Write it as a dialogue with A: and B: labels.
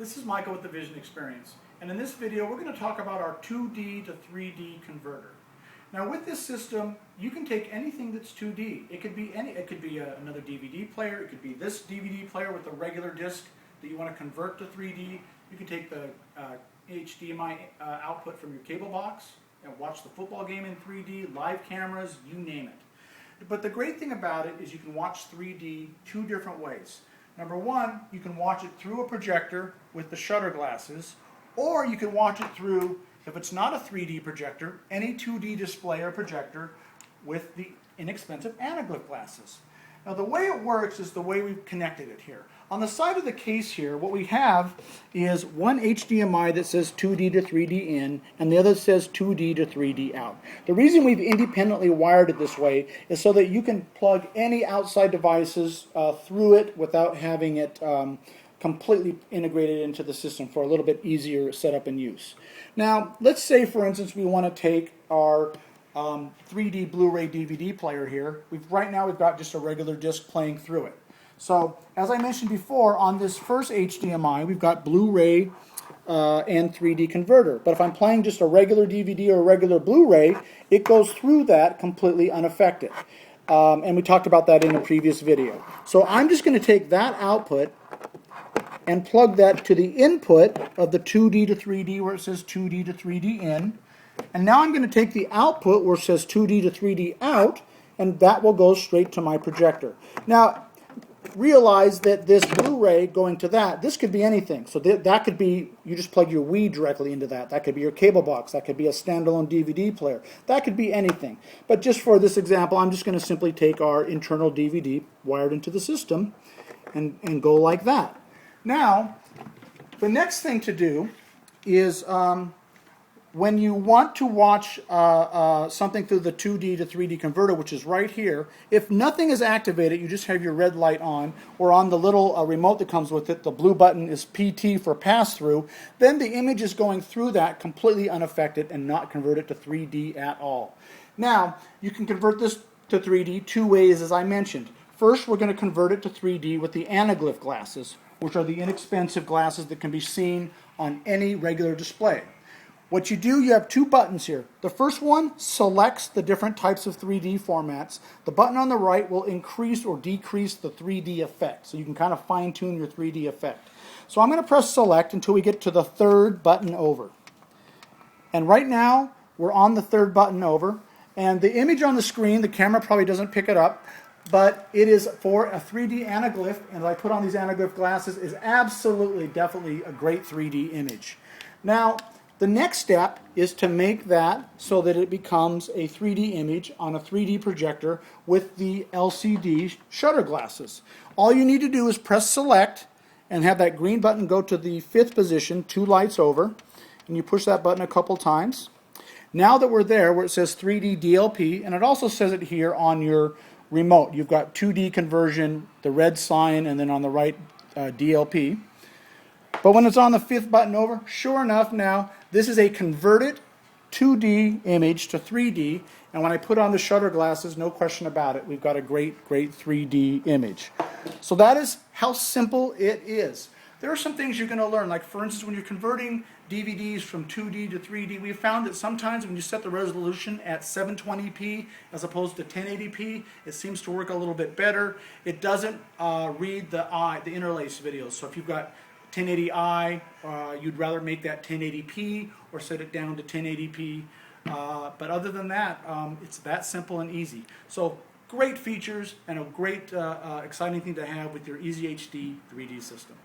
A: This is Michael with the Vision Experience, and in this video we're going to talk about our 2D to 3D converter. Now with this system you can take anything that's 2D. It could be another DVD player, it could be this DVD player with a regular disc that you want to convert to 3D. You can take the HDMI output from your cable box and watch the football game in 3D, live cameras, you name it. But the great thing about it is you can watch 3D two different ways. Number one, you can watch it through a projector with the shutter glasses, or you can watch it through, if it's not a 3D projector, any 2D display or projector with the inexpensive anaglyph glasses. Now the way it works is the way we've connected it here. On the side of the case here, what we have is one HDMI that says 2D to 3D in, and the other says 2D to 3D out. The reason we've independently wired it this way is so that you can plug any outside devices through it without having it completely integrated into the system for a little bit easier setup and use. Now, let's say, for instance, we want to take our 3D Blu Ray DVD player here. Right now we've got just a regular disc playing through it. So, as I mentioned before, on this first HDMI, we've got Blu Ray and 3D converter. But if I'm playing just a regular DVD or a regular Blu Ray, it goes through that completely unaffected. And we talked about that in a previous video. So I'm just going to take that output and plug that to the input of the 2D to 3D where it says 2D to 3D in. And now I'm going to take the output where it says 2D to 3D out, and that will go straight to my projector. Now, realize that this Blu-ray going to that, this could be anything. So that could be, you just plug your Wii directly into that. That could be your cable box. That could be a standalone DVD player. That could be anything. But just for this example, I'm just going to simply take our internal DVD wired into the system and go like that. Now, the next thing to do is when you want to watch something through the 2D to 3D converter, which is right here, if nothing is activated, you just have your red light on, or on the little remote that comes with it, the blue button is PT for pass-through, then the image is going through that completely unaffected and not converted to 3D at all. Now, you can convert this to 3D two ways, as I mentioned. First, we're going to convert it to 3D with the anaglyph glasses, which are the inexpensive glasses that can be seen on any regular display. What you do, you have two buttons here. The first one selects the different types of 3D formats. The button on the right will increase or decrease the 3D effect, so you can kind of fine-tune your 3D effect. So I'm going to press select until we get to the third button over. And right now, we're on the third button over, and the image on the screen, the camera probably doesn't pick it up, but it is for a 3D anaglyph, and I put on these anaglyph glasses, is absolutely, definitely a great 3D image. Now, the next step is to make that so that it becomes a 3D image on a 3D projector with the LCD shutter glasses. All you need to do is press select and have that green button go to the fifth position, two lights over, and you push that button a couple times. Now that we're there where it says 3D DLP, and it also says it here on your remote. You've got 2D conversion, the red sign, and then on the right DLP. But when it's on the fifth button over, sure enough now, this is a converted 2D image to 3D, and when I put on the shutter glasses, no question about it, we've got a great 3D image. So that is how simple it is. There are some things you're going to learn, like for instance when you're converting DVDs from 2D to 3D, we've found that sometimes when you set the resolution at 720p as opposed to 1080p, it seems to work a little bit better. It doesn't read the interlace videos, so if you've got 1080i, you'd rather make that 1080p or set it down to 1080p. But other than that, it's that simple and easy. So great features and a great exciting thing to have with your EasyHD 3D system.